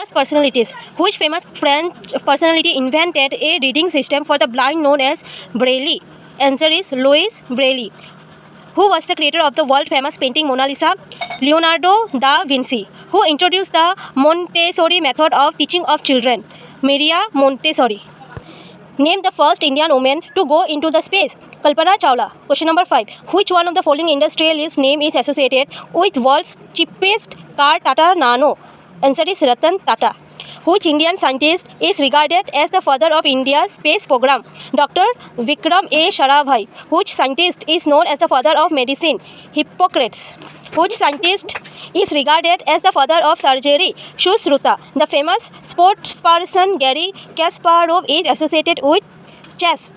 Famous personalities. Which famous French personality invented a reading system for the blind known as Braille? Answer is Louis Braille. Who was the creator of the world famous painting Mona Lisa? Leonardo da Vinci. Who introduced the Montessori method of teaching of children? Maria Montessori. Name the first Indian woman to go into the space. Kalpana Chawla. Question number 5. Which one of the following industrialist name is associated with world's cheapest car Tata Nano? Answer is Ratan Tata. Which Indian scientist is regarded as the father of India's space program? Dr. Vikram A. Sarabhai. Which scientist is known as the father of medicine? Hippocrates. Which scientist is regarded as the father of surgery? Sushruta. The famous sportsperson Garry Kasparov is associated with chess.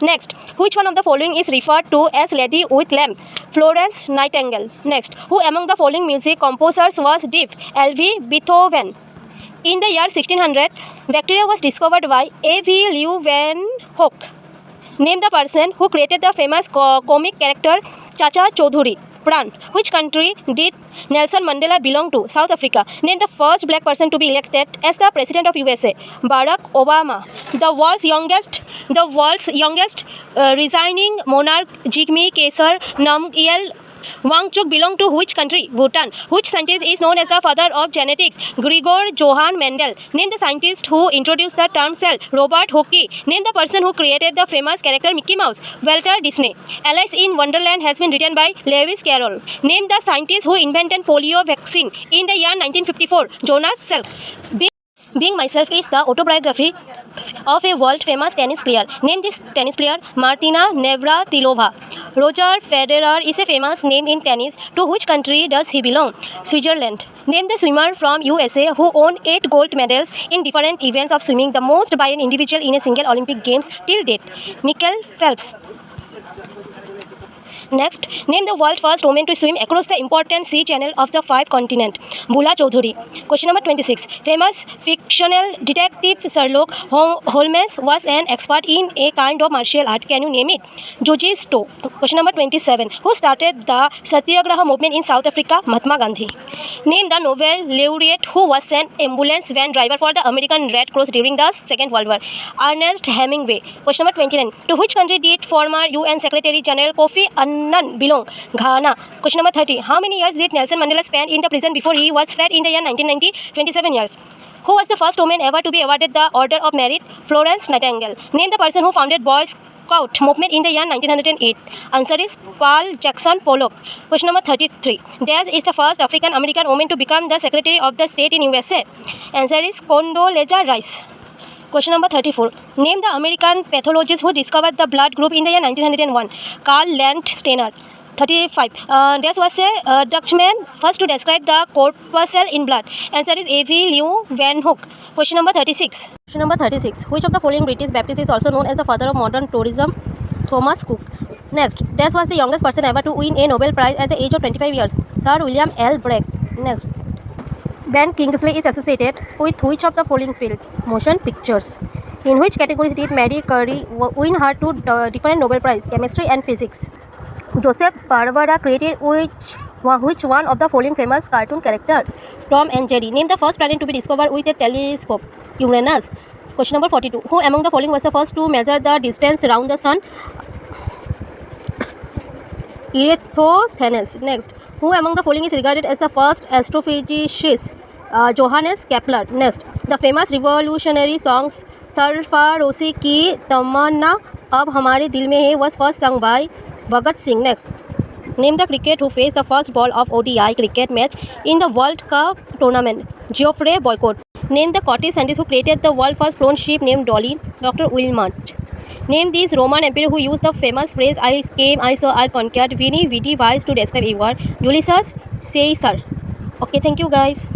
Next, which one of the following is referred to as Lady with Lamp? Florence Nightingale. Next, who among the following music composers was deaf? L.V. Beethoven. In the year 1600, bacteria was discovered by A.V. Leeuwenhoek. Name the person who created the famous comic character Chacha Chaudhuri. Pran. Which country did Nelson Mandela belong to? South Africa. Name the first black person to be elected as the president of USA. Barack Obama. The world's youngest resigning monarch Jigme Kesar Namgyel Wangchuk belong to which country? Bhutan. Which scientist is known as the father of genetics? Gregor Johann Mendel. Name the scientist who introduced the term cell. Robert Hooke. Name the person who created the famous character Mickey Mouse. Walter Disney. Alice in Wonderland has been written by Lewis Carroll. Name the scientist who invented polio vaccine in the year 1954. Jonas Salk. Being Myself is the autobiography of a world-famous tennis player. Name this tennis player. Martina Navratilova. Roger Federer is a famous name in tennis. To which country does he belong? Switzerland. Name the swimmer from USA who won 8 gold medals in different events of swimming, the most by an individual in a single Olympic Games till date. Michael Phelps. Next, name the world's first woman to swim across the important sea channel of the 5 continents. Bula Choudhury. Question number 26. Famous fictional detective Sherlock Holmes was an expert in a kind of martial art. Can you name it? Jiu-Jitsu. Question number 27. Who started the Satyagraha movement in South Africa? Mahatma Gandhi. Name the Nobel laureate who was an ambulance van driver for the American Red Cross during the Second World War. Ernest Hemingway. Question number 29. To which country did former UN Secretary General Kofi Annan belong? Ghana. Question number 30. How many years did Nelson Mandela spend in the prison before he was freed in the year 1990? 27 years. Who was the first woman ever to be awarded the Order of Merit? Florence Nightingale. Name the person who founded Boy Scout movement in the year 1908. Answer is Paul Jackson Pollock. Question number 33. Dash is the first African American woman to become the Secretary of the State in USA. Answer is Condoleezza Rice. Question number 34. Name the American pathologist who discovered the blood group in the year 1901. Karl Landsteiner. 35. This was a Dutchman first to describe the corpuscle in blood. Answer is A.V. Leeuwenhoek. Question number 36. Question number 36. Which of the following British Baptist is also known as the father of modern tourism? Thomas Cook. Next. This was the youngest person ever to win a Nobel Prize at the age of 25 years. Sir William L. Bragg. Next. Ben Kingsley is associated with which of the following field? Motion pictures. In which categories did Marie Curie win her 2 different Nobel Prize, chemistry and physics? Joseph Barbera created which one of the following famous cartoon character? Tom and Jerry. Name the first planet to be discovered with a telescope. Uranus. Question number 42. Who among the following was the first to measure the distance around the sun? Eratosthenes. Next. Who among the following is regarded as the first astrophysicist? Johannes Kepler. Next. The famous revolutionary songs सरफरोशी की तमन्ना अब हमारे दिल में है was first sung by Bhagat Singh. Next. Name the cricket who faced the first ball of ODI cricket match in the World Cup tournament. Geoffrey Boycott. Name the Scottish scientist who created the world's first clone ship named Dolly. Dr. Wilmot. Name these Roman emperor who used the famous phrase I came, I saw, I conquered. Veni, vidi, vice to describe a word. Ulysses Caesar. Okay, thank you guys.